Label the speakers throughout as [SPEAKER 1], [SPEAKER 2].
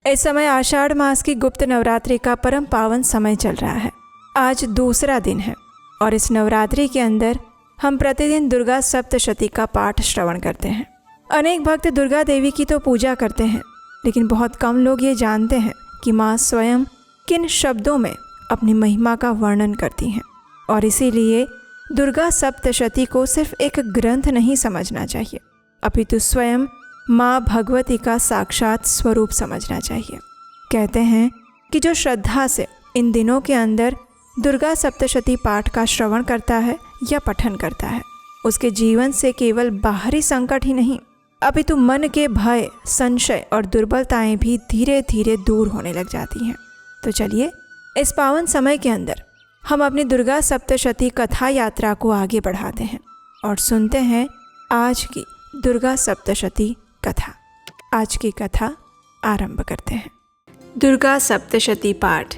[SPEAKER 1] इस समय आषाढ़ मास की गुप्त नवरात्रि का परम पावन समय चल रहा है। आज दूसरा दिन है और इस नवरात्रि के अंदर हम प्रतिदिन दुर्गा सप्तशती का पाठ श्रवण करते हैं। अनेक भक्त दुर्गा देवी की तो पूजा करते हैं, लेकिन बहुत कम लोग ये जानते हैं कि माँ स्वयं किन शब्दों में अपनी महिमा का वर्णन करती हैं। और इसीलिए दुर्गा सप्तशती को सिर्फ एक ग्रंथ नहीं समझना चाहिए, अपितु स्वयं माँ भगवती का साक्षात स्वरूप समझना चाहिए। कहते हैं कि जो श्रद्धा से इन दिनों के अंदर दुर्गा सप्तशती पाठ का श्रवण करता है या पठन करता है, उसके जीवन से केवल बाहरी संकट ही नहीं, अपितु मन के भय, संशय और दुर्बलताएं भी धीरे धीरे दूर होने लग जाती हैं। तो चलिए इस पावन समय के अंदर हम अपनी दुर्गा सप्तशती कथा यात्रा को आगे बढ़ाते हैं और सुनते हैं आज की दुर्गा सप्तशती कथा। आज की कथा आरंभ करते हैं। दुर्गा सप्तशती पाठ,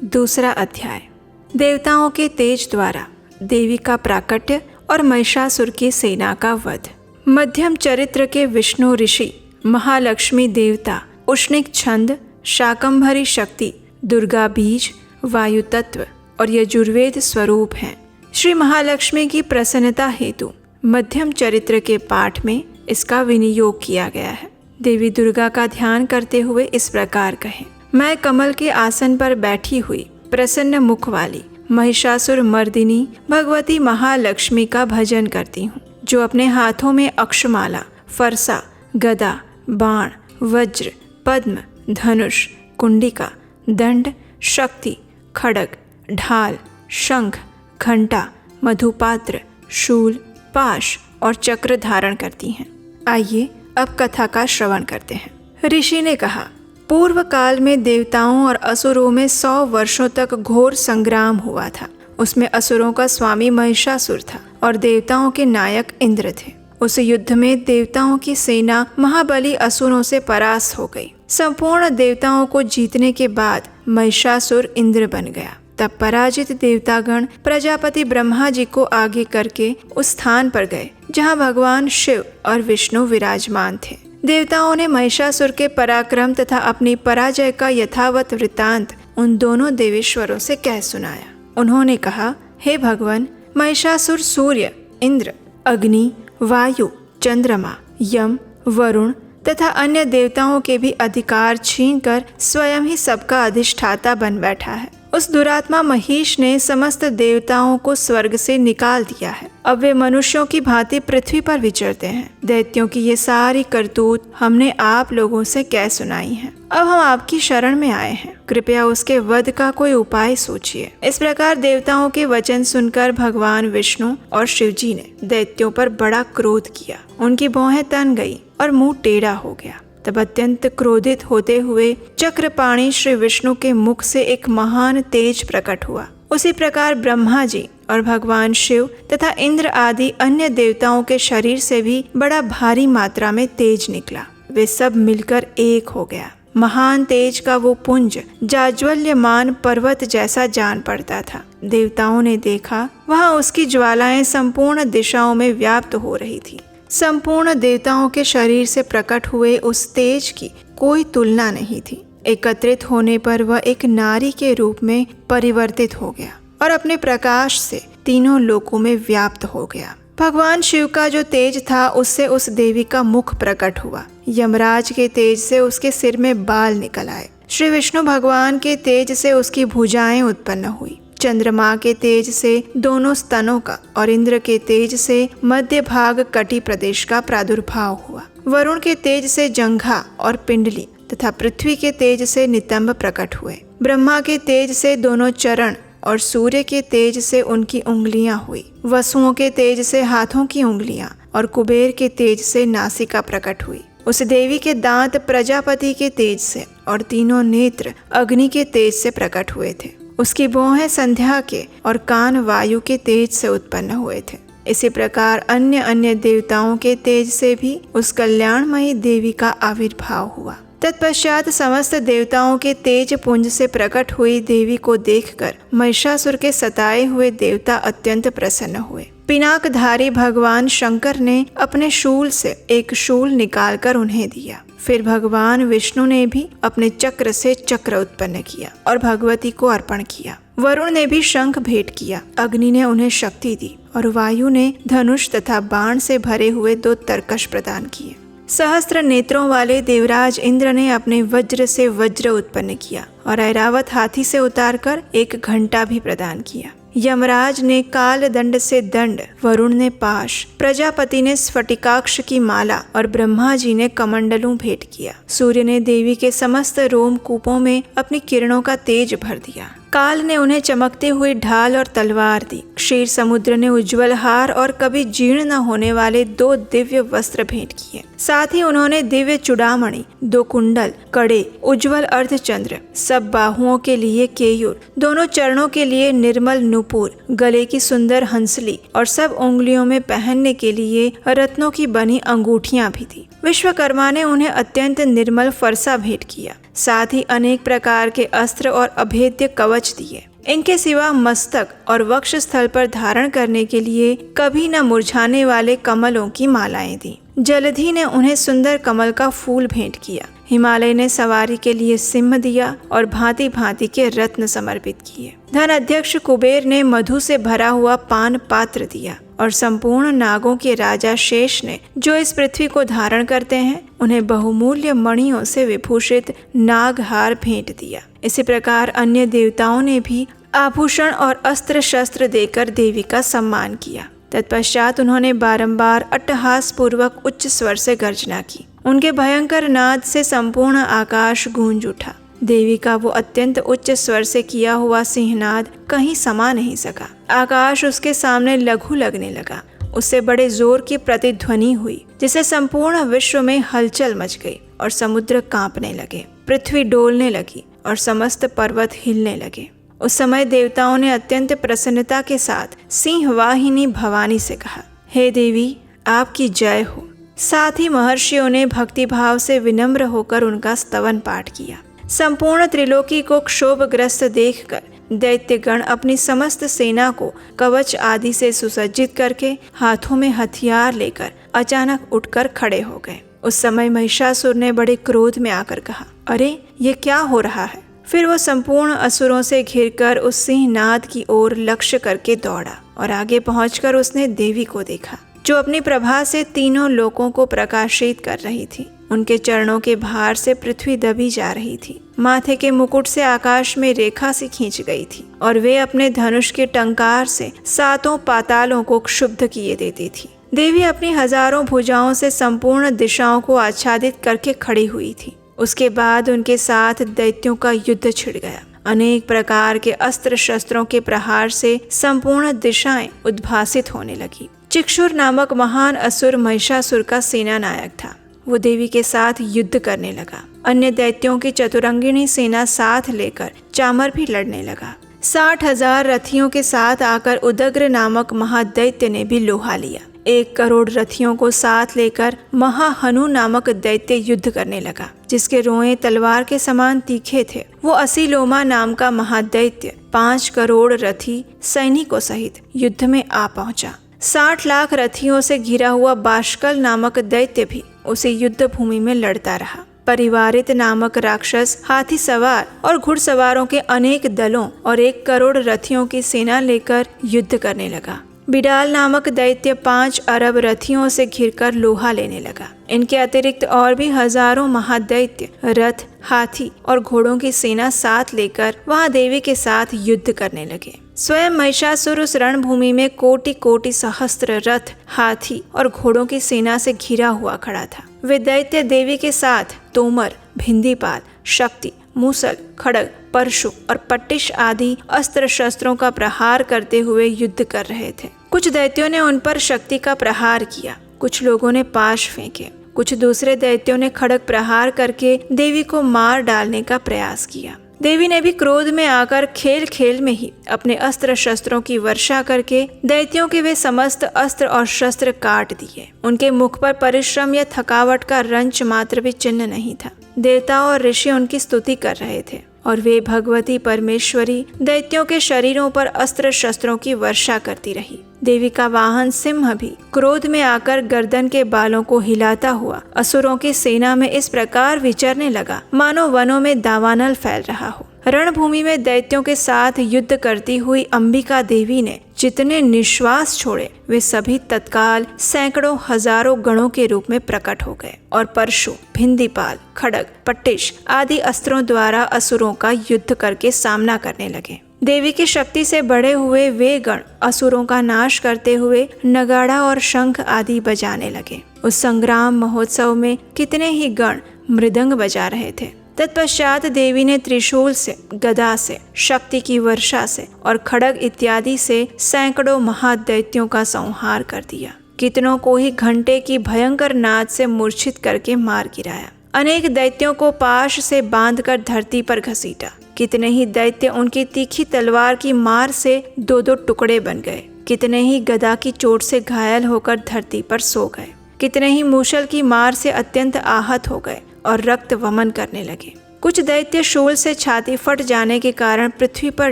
[SPEAKER 1] दूसरा अध्याय। देवताओं के तेज द्वारा देवी का प्राकट्य और महिषासुर की सेना का वध। मध्यम चरित्र के विष्णु ऋषि, महालक्ष्मी देवता, उष्णिक छंद, शाकंभरी शक्ति, दुर्गा बीज, वायु तत्व और यजुर्वेद स्वरूप हैं। श्री महालक्ष्मी की प्रसन्नता हेतु मध्यम चरित्र के पाठ में इसका विनियोग किया गया है। देवी दुर्गा का ध्यान करते हुए इस प्रकार कहें। मैं कमल के आसन पर बैठी हुई प्रसन्न मुख वाली महिषासुर मर्दिनी भगवती महालक्ष्मी का भजन करती हूँ, जो अपने हाथों में अक्षमाला, फरसा, गदा, बाण, वज्र, पद्म, धनुष, कुंडिका, दंड, शक्ति, खड्ग, ढाल, शंख, घंटा, मधुपात्र, शूल, पाश और चक्र धारण करती हैं। आइए अब कथा का श्रवण करते हैं। ऋषि ने कहा, पूर्व काल में देवताओं और असुरों में 100 वर्षों तक घोर संग्राम हुआ था। उसमें असुरों का स्वामी महिषासुर था और देवताओं के नायक इंद्र थे। उस युद्ध में देवताओं की सेना महाबली असुरों से परास्त हो गई। संपूर्ण देवताओं को जीतने के बाद महिषासुर इंद्र बन गया। तब पराजित देवतागण प्रजापति ब्रह्मा जी को आगे करके उस स्थान पर गए जहां भगवान शिव और विष्णु विराजमान थे। देवताओं ने महिषासुर के पराक्रम तथा अपनी पराजय का यथावत वृतांत उन दोनों देवेश्वरों से कह सुनाया। उन्होंने कहा, हे भगवान, महिषासुर सूर्य, इंद्र, अग्नि, वायु, चंद्रमा, यम, वरुण तथा अन्य देवताओं के भी अधिकार छीनकर स्वयं ही सबका अधिष्ठाता बन बैठा है। उस दुरात्मा महिष ने समस्त देवताओं को स्वर्ग से निकाल दिया है। अब वे मनुष्यों की भांति पृथ्वी पर विचरते हैं। दैत्यों की ये सारी करतूत हमने आप लोगों से कह सुनाई है। अब हम आपकी शरण में आए हैं, कृपया उसके वध का कोई उपाय सोचिए। इस प्रकार देवताओं के वचन सुनकर भगवान विष्णु और शिव जी ने दैत्यों पर बड़ा क्रोध किया। उनकी भौहें तन गई और मुंह टेढ़ा हो गया। तब अत्यंत क्रोधित होते हुए चक्रपाणी श्री विष्णु के मुख से एक महान तेज प्रकट हुआ। उसी प्रकार ब्रह्मा जी और भगवान शिव तथा इंद्र आदि अन्य देवताओं के शरीर से भी बड़ा भारी मात्रा में तेज निकला। वे सब मिलकर एक हो गया। महान तेज का वो पुंज जाज्वल्यमान पर्वत जैसा जान पड़ता था। देवताओं ने देखा, वहां उसकी ज्वालाएं संपूर्ण दिशाओं में व्याप्त हो रही थी। संपूर्ण देवताओं के शरीर से प्रकट हुए उस तेज की कोई तुलना नहीं थी। एकत्रित होने पर वह एक नारी के रूप में परिवर्तित हो गया और अपने प्रकाश से तीनों लोकों में व्याप्त हो गया। भगवान शिव का जो तेज था, उससे उस देवी का मुख प्रकट हुआ। यमराज के तेज से उसके सिर में बाल निकल आए। श्री विष्णु भगवान के तेज से उसकी भुजाएं उत्पन्न हुई। चंद्रमा के तेज से दोनों स्तनों का और इंद्र के तेज से मध्य भाग कटी प्रदेश का प्रादुर्भाव हुआ। वरुण के तेज से जंघा और पिंडली तथा पृथ्वी के तेज से नितंब प्रकट हुए। ब्रह्मा के तेज से दोनों चरण और सूर्य के तेज से उनकी उंगलियां हुई। वसुओं के तेज से हाथों की उंगलियां और कुबेर के तेज से नासिका प्रकट हुई। उस देवी के दांत प्रजापति के तेज से और तीनों नेत्र अग्नि के तेज से प्रकट हुए थे। उसकी भौहें संध्या के और कान वायु के तेज से उत्पन्न हुए थे। इसी प्रकार अन्य अन्य देवताओं के तेज से भी उस कल्याणमयी देवी का आविर्भाव हुआ। तत्पश्चात समस्त देवताओं के तेज पुंज से प्रकट हुई देवी को देखकर महिषासुर के सताए हुए देवता अत्यंत प्रसन्न हुए। पिनाकधारी भगवान शंकर ने अपने शूल से एक शूल निकालकर उन्हें दिया। फिर भगवान विष्णु ने भी अपने चक्र से चक्र उत्पन्न किया और भगवती को अर्पण किया। वरुण ने भी शंख भेंट किया, अग्नि ने उन्हें शक्ति दी और वायु ने धनुष तथा बाण से भरे हुए 2 तरकश प्रदान किए। सहस्त्र नेत्रों वाले देवराज इंद्र ने अपने वज्र से वज्र उत्पन्न किया और ऐरावत हाथी से उतारकर एक घंटा भी प्रदान किया। यमराज ने काल दंड से दंड, वरुण ने पाश, प्रजापति ने स्फटिकाक्ष की माला और ब्रह्मा जी ने कमंडलू भेंट किया। सूर्य ने देवी के समस्त रोम कूपों में अपनी किरणों का तेज भर दिया। काल ने उन्हें चमकते हुए ढाल और तलवार दी। क्षीर समुद्र ने उज्ज्वल हार और कभी जीर्ण न होने वाले 2 दिव्य वस्त्र भेंट किए। साथ ही उन्होंने दिव्य चूड़ामणि, 2 कुंडल, कड़े, उज्ज्वल अर्धचंद्र, सब बाहुओं के लिए केयूर, दोनों चरणों के लिए निर्मल नुपुर, गले की सुंदर हंसली और सब उंगलियों में पहनने के लिए रत्नों की बनी अंगूठियां भी दी। विश्वकर्मा ने उन्हें अत्यंत निर्मल फरसा भेंट किया। साथ ही अनेक प्रकार के अस्त्र और अभेद्य कवच दिए। इनके सिवा मस्तक और वक्ष स्थल पर धारण करने के लिए कभी न मुरझाने वाले कमलों की मालाएं दी। जलधि ने उन्हें सुंदर कमल का फूल भेंट किया। हिमालय ने सवारी के लिए सिंह दिया और भांति भांति के रत्न समर्पित किए। धन अध्यक्ष कुबेर ने मधु से भरा हुआ पान पात्र दिया और संपूर्ण नागों के राजा शेष ने, जो इस पृथ्वी को धारण करते हैं, उन्हें बहुमूल्य मणियों से विभूषित नागहार भेंट दिया। इसी प्रकार अन्य देवताओं ने भी आभूषण और अस्त्र शस्त्र देकर देवी का सम्मान किया। तत्पश्चात उन्होंने बारंबार अट्टहास पूर्वक उच्च स्वर से गर्जना की। उनके भयंकर नाद से संपूर्ण आकाश गूंज उठा। देवी का वो अत्यंत उच्च स्वर से किया हुआ सिंहनाद कहीं समा नहीं सका। आकाश उसके सामने लघु लगने लगा। उससे बड़े जोर की प्रतिध्वनि हुई, जिससे संपूर्ण विश्व में हलचल मच गई और समुद्र कांपने लगे, पृथ्वी डोलने लगी और समस्त पर्वत हिलने लगे। उस समय देवताओं ने अत्यंत प्रसन्नता के साथ सिंहवाहिनी भवानी से कहा, हे देवी, आपकी जय हो। साथ ही महर्षियों ने भक्तिभाव से विनम्र होकर उनका स्तवन पाठ किया। संपूर्ण त्रिलोकी को क्षोभग्रस्त देखकर दैत्यगण अपनी समस्त सेना को कवच आदि से सुसज्जित करके हाथों में हथियार लेकर अचानक उठकर खड़े हो गए। उस समय महिषासुर ने बड़े क्रोध में आकर कहा, अरे ये क्या हो रहा है? फिर वो संपूर्ण असुरों से घिरकर उस सिंहनाद की ओर लक्ष्य करके दौड़ा और आगे पहुंचकर उसने देवी को देखा, जो अपनी प्रभा से तीनों लोकों को प्रकाशित कर रही थी। उनके चरणों के भार से पृथ्वी दबी जा रही थी। माथे के मुकुट से आकाश में रेखा सी खींच गई थी और वे अपने धनुष के टंकार से 7 पातालों को क्षुब्ध किए देती थी। देवी अपनी हजारों भुजाओं से संपूर्ण दिशाओं को आच्छादित करके खड़ी हुई थी। उसके बाद उनके साथ दैत्यों का युद्ध छिड़ गया। अनेक प्रकार के अस्त्र शस्त्रों के प्रहार से संपूर्ण दिशाएं उद्भासित होने लगी। चिक्षुर नामक महान असुर महिषासुर का सेना नायक था। वो देवी के साथ युद्ध करने लगा। अन्य दैत्यों की चतुरंगिणी सेना साथ लेकर चामर भी लड़ने लगा। 60,000 रथियों के साथ आकर उदग्र नामक महादैत्य ने भी लोहा लिया। 1 करोड़ रथियों को साथ लेकर महाहनु नामक दैत्य युद्ध करने लगा, जिसके रोएं तलवार के समान तीखे थे। वो असीलोमा नाम का महादैत्य 5 करोड़ रथी सैनिकों सहित युद्ध में आ पहुंचा। 60 लाख रथियों से घिरा हुआ बाष्कल नामक दैत्य भी उसी युद्ध भूमि में लड़ता रहा। परिवारित नामक राक्षस हाथी सवार और घुड़सवारों के अनेक दलों और 1 करोड़ रथियों की सेना लेकर युद्ध करने लगा। बिडाल नामक दैत्य 5 अरब रथियों से घिरकर लोहा लेने लगा। इनके अतिरिक्त और भी हजारों महादैत्य रथ, हाथी और घोड़ों की सेना साथ लेकर वहां देवी के साथ युद्ध करने लगे। स्वयं महिषासुर उस रणभूमि में कोटि कोटि सहस्त्र रथ, हाथी और घोड़ों की सेना से घिरा हुआ खड़ा था। वे दैत्य देवी के साथ तोमर, भिंदीपाल, शक्ति, मूसल, खड़ग, परशु और पट्टिश आदि अस्त्र शस्त्रों का प्रहार करते हुए युद्ध कर रहे थे। कुछ दैत्यों ने उन पर शक्ति का प्रहार किया, कुछ लोगों ने पाश फेंके, कुछ दूसरे दैत्यों ने खड़ग प्रहार करके देवी को मार डालने का प्रयास किया। देवी ने भी क्रोध में आकर खेल खेल में ही अपने अस्त्र शस्त्रों की वर्षा करके दैत्यों के वे समस्त अस्त्र और शस्त्र काट दिए। उनके मुख पर परिश्रम या थकावट का रंच मात्र भी चिन्ह नहीं था। देवता और ऋषि उनकी स्तुति कर रहे थे। और वे भगवती परमेश्वरी दैत्यों के शरीरों पर अस्त्र शस्त्रों की वर्षा करती रही। देवी का वाहन सिंह भी क्रोध में आकर गर्दन के बालों को हिलाता हुआ असुरों की सेना में इस प्रकार विचरने लगा मानो वनों में दावानल फैल रहा हो। रणभूमि में दैत्यों के साथ युद्ध करती हुई अंबिका देवी ने जितने निश्वास छोड़े वे सभी तत्काल सैकड़ों हजारों गणों के रूप में प्रकट हो गए और परशु, भिंदीपाल, खड्ग, पट्टिश आदि अस्त्रों द्वारा असुरों का युद्ध करके सामना करने लगे। देवी की शक्ति से बढ़े हुए वे गण असुरों का नाश करते हुए नगाड़ा और शंख आदि बजाने लगे। उस संग्राम महोत्सव में कितने ही गण मृदंग बजा रहे थे। तत्पश्चात देवी ने त्रिशूल से, गदा से, शक्ति की वर्षा से और खड्ग इत्यादि से सैकड़ों महादैत्यों का संहार कर दिया। कितनों को ही घंटे की भयंकर नाद से मूर्छित करके मार गिराया। अनेक दैत्यों को पाश से बांधकर धरती पर घसीटा। कितने ही दैत्य उनकी तीखी तलवार की मार से दो दो टुकड़े बन गए। कितने ही गदा की चोट से घायल होकर धरती पर सो गए। कितने ही मूषल की मार से अत्यंत आहत हो गए और रक्त वमन करने लगे। कुछ दैत्य शूल से छाती फट जाने के कारण पृथ्वी पर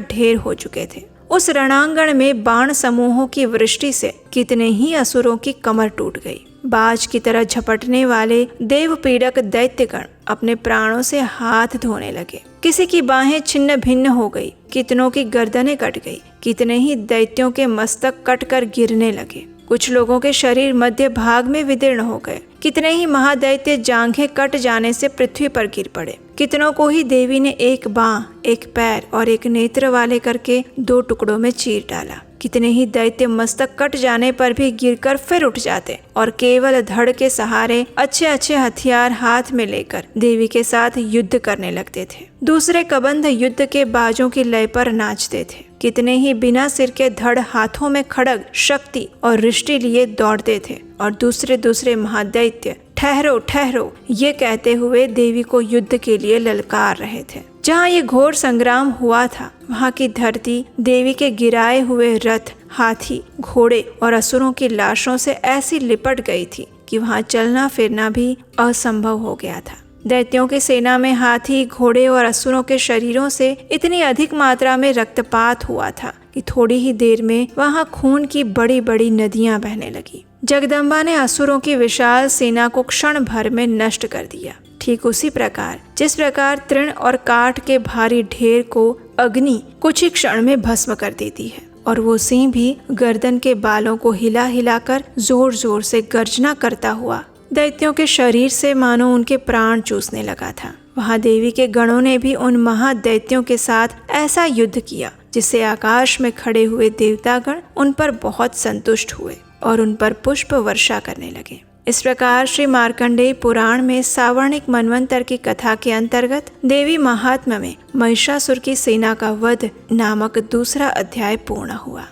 [SPEAKER 1] ढेर हो चुके थे। उस रणांगण में बाण समूहों की वृष्टि से कितने ही असुरों की कमर टूट गई। बाज की तरह झपटने वाले देव पीड़क दैत्यगण अपने प्राणों से हाथ धोने लगे। किसी की बाहें छिन्न भिन्न हो गई, कितनों की गर्दनें कट गई। कितने ही दैत्यों के मस्तक कटकर गिरने लगे। कुछ लोगों के शरीर मध्य भाग में विदीर्ण हो गए। कितने ही महादैत्य जांघें कट जाने से पृथ्वी पर गिर पड़े। कितनों को ही देवी ने एक बांह, एक पैर और एक नेत्र वाले करके दो टुकड़ों में चीर डाला। कितने ही दैत्य मस्तक कट जाने पर भी गिरकर फिर उठ जाते और केवल धड़ के सहारे अच्छे अच्छे हथियार हाथ में लेकर देवी के साथ युद्ध करने लगते थे। दूसरे कबंध युद्ध के बाजों की लय पर नाचते थे। कितने ही बिना सिर के धड़ हाथों में खड्ग, शक्ति और रिष्टि लिए दौड़ते थे और दूसरे दूसरे महादैत्य ठहरो ठहरो ये कहते हुए देवी को युद्ध के लिए ललकार रहे थे। जहाँ ये घोर संग्राम हुआ था वहाँ की धरती देवी के गिराए हुए रथ, हाथी, घोड़े और असुरों की लाशों से ऐसी लिपट गई थी कि वहाँ चलना फिरना भी असंभव हो गया था। दैत्यों की सेना में हाथी, घोड़े और असुरों के शरीरों से इतनी अधिक मात्रा में रक्तपात हुआ था कि थोड़ी ही देर में वहाँ खून की बड़ी बड़ी नदियां बहने लगी। जगदम्बा ने असुरों की विशाल सेना को क्षण भर में नष्ट कर दिया। ठीक उसी प्रकार जिस प्रकार तृण और काठ के भारी ढेर को अग्नि कुछ ही क्षण में भस्म कर देती है और वो सिंह भी गर्दन के बालों को हिला हिलाकर जोर जोर से गर्जना करता हुआ दैत्यों के शरीर से मानो उनके प्राण चूसने लगा था। वहाँ देवी के गणों ने भी उन महादैत्यों के साथ ऐसा युद्ध किया जिससे आकाश में खड़े हुए देवतागण उन पर बहुत संतुष्ट हुए और उन पर पुष्प वर्षा करने लगे। इस प्रकार श्री मार्कंडेय पुराण में सावर्णिक मनवंतर की कथा के अंतर्गत देवी महात्म्य में महिषासुर की सेना का वध नामक दूसरा अध्याय पूर्ण हुआ।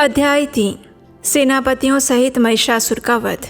[SPEAKER 1] अध्याय 3 सेनापतियों सहित महिषासुर का वध।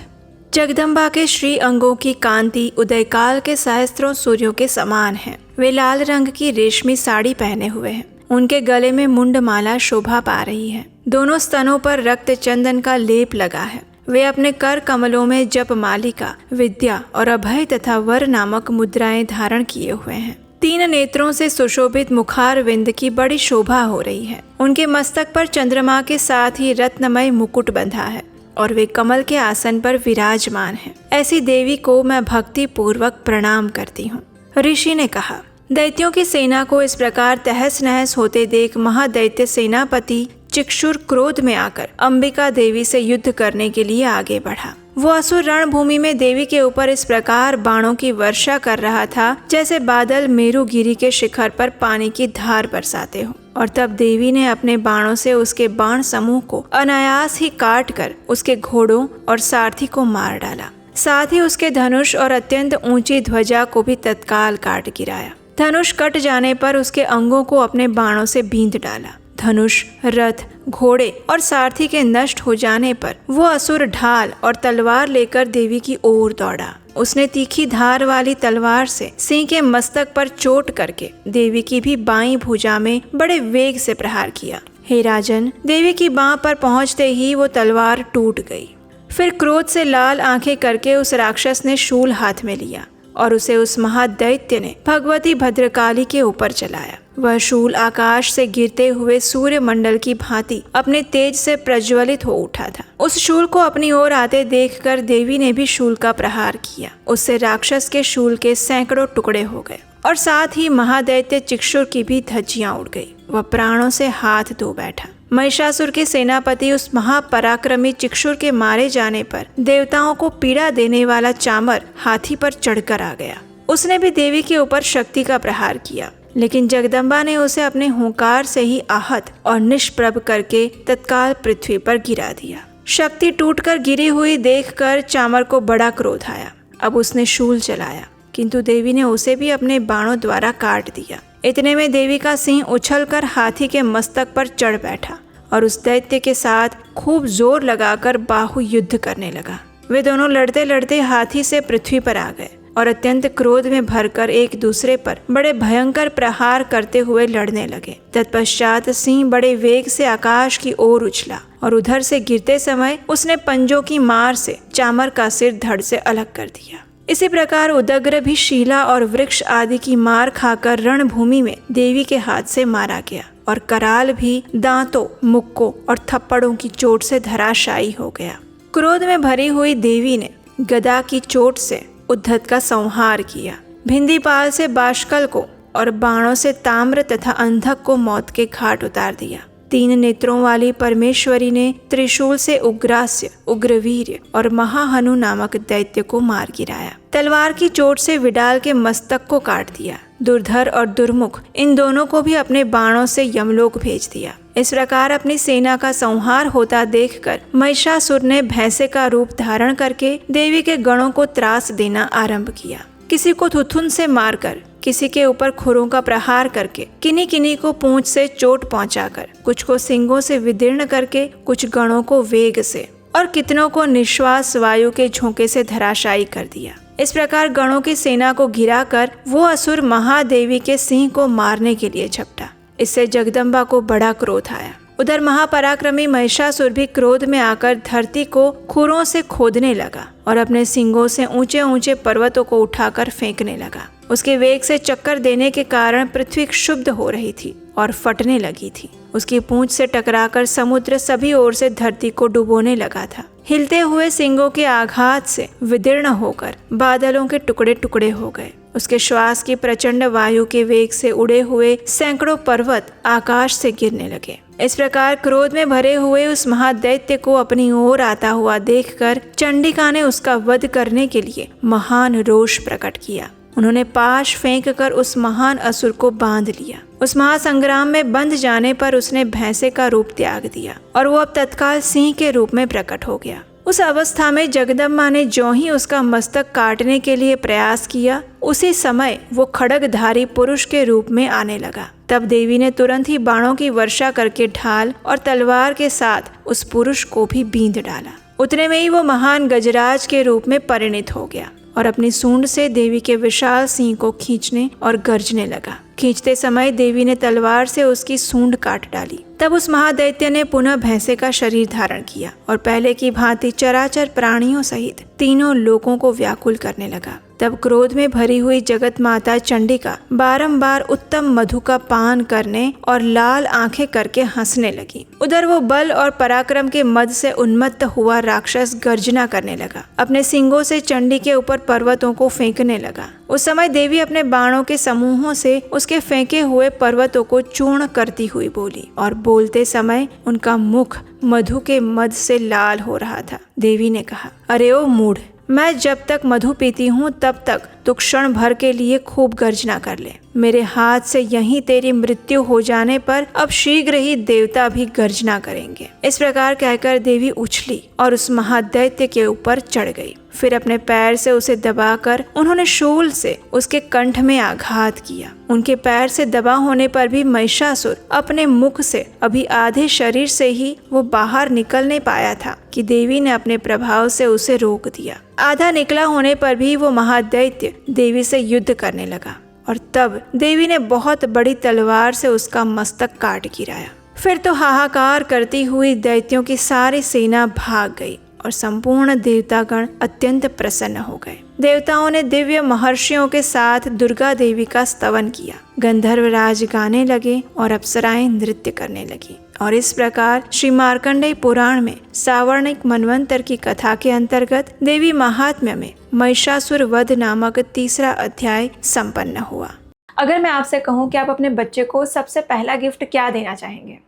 [SPEAKER 1] जगदम्बा के श्री अंगों की कांति उदयकाल के सहस्त्रों सूर्यों के समान है। वे लाल रंग की रेशमी साड़ी पहने हुए हैं। उनके गले में मुंडमाला शोभा पा रही है। दोनों स्तनों पर रक्त चंदन का लेप लगा है। वे अपने कर कमलों में जप मालिका, विद्या और अभय तथा वर नामक मुद्राएं धारण किए हुए हैं। 3 नेत्रों से सुशोभित मुखार विंद की बड़ी शोभा हो रही है। उनके मस्तक पर चंद्रमा के साथ ही रत्नमय मुकुट बंधा है और वे कमल के आसन पर विराजमान हैं। ऐसी देवी को मैं भक्ति पूर्वक प्रणाम करती हूँ। ऋषि ने कहा, दैत्यों की सेना को इस प्रकार तहस नहस होते देख महादैत्य सेनापति चिक्षुर क्रोध में आकर अंबिका देवी से युद्ध करने के लिए आगे बढ़ा। वो असुर रणभूमि में देवी के ऊपर इस प्रकार बाणों की वर्षा कर रहा था जैसे बादल मेरुगिरी के शिखर पर पानी की धार बरसाते हो। और तब देवी ने अपने बाणों से उसके बाण समूह को अनायास ही काट कर उसके घोड़ों और सारथी को मार डाला। साथ ही उसके धनुष और अत्यंत ऊंची ध्वजा को भी तत्काल काट गिराया। धनुष कट जाने पर उसके अंगों को अपने बाणों से बींध डाला। धनुष, रथ, घोड़े और सारथी के नष्ट हो जाने पर वो असुर ढाल और तलवार लेकर देवी की ओर दौड़ा। उसने तीखी धार वाली तलवार से सिंह के मस्तक पर चोट करके देवी की भी बाईं भुजा में बड़े वेग से प्रहार किया। हे राजन, देवी की बाह पर पहुंचते ही वो तलवार टूट गई। फिर क्रोध से लाल आंखें करके उस राक्षस ने शूल हाथ में लिया और उसे उस महादैत्य ने भगवती भद्रकाली के ऊपर चलाया। वह शूल आकाश से गिरते हुए सूर्य मंडल की भांति अपने तेज से प्रज्वलित हो उठा था। उस शूल को अपनी ओर आते देखकर देवी ने भी शूल का प्रहार किया। उससे राक्षस के शूल के सैकड़ों टुकड़े हो गए और साथ ही महादैत्य चिक्षुर की भी धज्जियां उड़ गई। वह प्राणों से हाथ धो बैठा। महिषासुर के सेनापति उस महापराक्रमी चिक्षुर के मारे जाने पर देवताओं को पीड़ा देने वाला चामर हाथी पर चढ़कर आ गया। उसने भी देवी के ऊपर शक्ति का प्रहार किया, लेकिन जगदम्बा ने उसे अपने हुंकार से ही आहत और निष्प्रभ करके तत्काल पृथ्वी पर गिरा दिया। शक्ति टूटकर गिरी हुई देखकर चामर को बड़ा क्रोध आया। अब उसने शूल चलाया, किंतु देवी ने उसे भी अपने बाणों द्वारा काट दिया। इतने में देवी का सिंह उछलकर हाथी के मस्तक पर चढ़ बैठा और उस दैत्य के साथ खूब जोर लगाकर बाहु युद्ध करने लगा। वे दोनों लड़ते लड़ते हाथी से पृथ्वी पर आ गए और अत्यंत क्रोध में भरकर एक दूसरे पर बड़े भयंकर प्रहार करते हुए लड़ने लगे। तत्पश्चात सिंह बड़े वेग से आकाश की ओर उछला और उधर से गिरते समय उसने पंजों की मार से चामर का सिर धड़ से अलग कर दिया। इसी प्रकार उदग्र भी शीला और वृक्ष आदि की मार खाकर रणभूमि में देवी के हाथ से मारा गया और कराल भी दांतों, मुक्कों और थप्पड़ों की चोट से धराशायी हो गया। क्रोध में भरी हुई देवी ने गदा की चोट से उद्धत का संहार किया। भिंदीपाल से बाष्कल को और बाणों से ताम्र तथा अंधक को मौत के घाट उतार दिया। 3 नेत्रों वाली परमेश्वरी ने त्रिशूल से उग्रास्य, उग्रवीर्य और महाहनु नामक दैत्य को मार गिराया। तलवार की चोट से विडाल के मस्तक को काट दिया। दुर्धर और दुर्मुख इन दोनों को भी अपने बाणों से यमलोक भेज दिया। इस प्रकार अपनी सेना का संहार होता देखकर महिषासुर ने भैंसे का रूप धारण करके देवी के गणों को त्रास देना आरंभ किया। किसी को थुथुन से मारकर, किसी के ऊपर खुरों का प्रहार करके, किन्हीं किन्हीं को पूंछ से चोट पहुंचाकर, कुछ को सिंगों से विदीर्ण करके, कुछ गणों को वेग से और कितनों को निश्वास वायु के झोंके से धराशायी कर दिया। इस प्रकार गणों की सेना को गिराकर वो असुर महादेवी के सिंह को मारने के लिए झपटा। इससे जगदम्बा को बड़ा क्रोध आया। उधर महापराक्रमी महिषासुर भी क्रोध में आकर धरती को खुरों से खोदने लगा और अपने सींगों से ऊंचे ऊंचे पर्वतों को उठाकर फेंकने लगा। उसके वेग से चक्कर देने के कारण पृथ्वी क्षुब्ध हो रही थी और फटने लगी थी। उसकी पूंछ से टकराकर समुद्र सभी ओर से धरती को डुबोने लगा था। हिलते हुए सिंगों के आघात से विदीर्ण होकर बादलों के टुकड़े टुकड़े हो गए। उसके श्वास की प्रचंड वायु के वेग से उड़े हुए सैकड़ों पर्वत आकाश से गिरने लगे। इस प्रकार क्रोध में भरे हुए उस महादैत्य को अपनी ओर आता हुआ देखकर चंडिका ने उसका वध करने के लिए महान रोष प्रकट किया। उन्होंने पाश फेंक कर उस महान असुर को बांध लिया। उस महासंग्राम में बंध जाने पर उसने भैंसे का रूप त्याग दिया और वो अब तत्काल सिंह के रूप में प्रकट हो गया। उस अवस्था में जगदम्बा ने ज्यों ही उसका मस्तक काटने के लिए प्रयास किया, उसी समय वो खड्गधारी पुरुष के रूप में आने लगा। तब देवी ने तुरंत ही बाणों की वर्षा करके ढाल और तलवार के साथ उस पुरुष को भी बींध डाला। उतने में ही वो महान गजराज के रूप में परिणित हो गया और अपनी सूंड से देवी के विशाल सिंह को खींचने और गरजने लगा। खींचते समय देवी ने तलवार से उसकी सूंड काट डाली। तब उस महादैत्य ने पुनः भैंसे का शरीर धारण किया और पहले की भांति चराचर प्राणियों सहित तीनों लोकों को व्याकुल करने लगा। तब क्रोध में भरी हुई जगत माता चंडिका बारंबार उत्तम मधु का पान करने और लाल आंखें करके हंसने लगी। उधर वो बल और पराक्रम के मद से उन्मत्त हुआ राक्षस गर्जना करने लगा। अपने सिंगों से चंडी के ऊपर पर्वतों को फेंकने लगा। उस समय देवी अपने बाणों के समूहों से उसके फेंके हुए पर्वतों को चूर्ण करती हुई बोली और बोलते समय उनका मुख मधु के मद से लाल हो रहा था। देवी ने कहा, अरे ओ मूढ़, मैं जब तक मधु पीती हूँ तब तक तू क्षण भर के लिए खूब गर्जना कर ले। मेरे हाथ से यहीं तेरी मृत्यु हो जाने पर अब शीघ्र ही देवता भी गर्जना करेंगे। इस प्रकार कहकर देवी उछली और उस महादैत्य के ऊपर चढ़ गई। फिर अपने पैर से उसे दबाकर उन्होंने शूल से उसके कंठ में आघात किया। उनके पैर से दबा होने पर भी महिषासुर अपने मुख से अभी आधे शरीर से ही वो बाहर निकल नहीं पाया था कि देवी ने अपने प्रभाव से उसे रोक दिया। आधा निकला होने पर भी वो महादैत्य देवी से युद्ध करने लगा और तब देवी ने बहुत बड़ी तलवार से उसका मस्तक काट गिराया। फिर तो हाहाकार करती हुई दैत्यों की सारी सेना भाग गई। और संपूर्ण देवतागण अत्यंत प्रसन्न हो गए। देवताओं ने दिव्य महर्षियों के साथ दुर्गा देवी का स्तवन किया। गंधर्वराज गाने लगे और अप्सराएं नृत्य करने लगी। और इस प्रकार श्री मार्कंडेय पुराण में सावर्णिक मनवंतर की कथा के अंतर्गत देवी महात्म्य में महिषासुर वध नामक तीसरा अध्याय संपन्न हुआ। अगर मैं आपसे कहूँ कि आप अपने बच्चे को सबसे पहला गिफ्ट क्या देना चाहेंगे?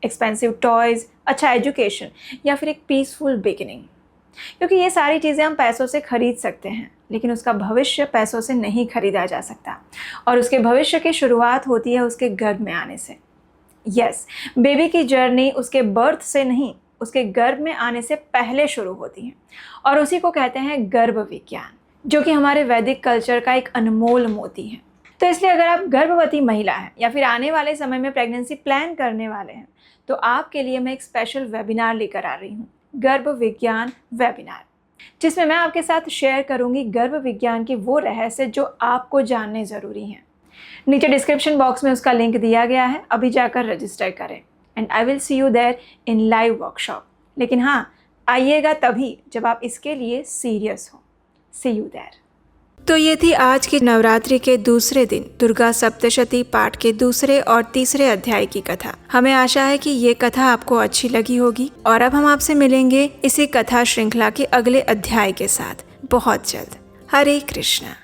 [SPEAKER 1] एक्सपेंसिव टॉयज, अच्छा एजुकेशन, या फिर एक पीसफुल बिगिनिंग? क्योंकि ये सारी चीज़ें हम पैसों से खरीद सकते हैं, लेकिन उसका भविष्य पैसों से नहीं खरीदा जा सकता। और उसके भविष्य की शुरुआत होती है उसके गर्भ में आने से। यस, बेबी की जर्नी उसके बर्थ से नहीं, उसके गर्भ में आने से पहले शुरू होती है। और उसी को कहते हैं गर्भ विज्ञान, जो कि हमारे वैदिक कल्चर का एक अनमोल मोती है। तो इसलिए अगर आप गर्भवती महिला हैं या फिर आने वाले समय में प्रेगनेंसी प्लान करने वाले हैं, तो आपके लिए मैं एक स्पेशल वेबिनार लेकर आ रही हूँ, गर्भ विज्ञान वेबिनार, जिसमें मैं आपके साथ शेयर करूँगी गर्भ विज्ञान के वो रहस्य जो आपको जानने ज़रूरी हैं। नीचे डिस्क्रिप्शन बॉक्स में उसका लिंक दिया गया है, अभी जाकर रजिस्टर करें। And I will see you there in live workshop. लेकिन हाँ, आइएगा तभी जब आप इसके लिए सीरियस हो। सी यू देयर। तो ये थी आज की नवरात्रि के दूसरे दिन दुर्गा सप्तशती पाठ के दूसरे और तीसरे अध्याय की कथा। हमें आशा है कि ये कथा आपको अच्छी लगी होगी। और अब हम आपसे मिलेंगे इसी कथा श्रृंखला के अगले अध्याय के साथ बहुत जल्द। हरे कृष्णा।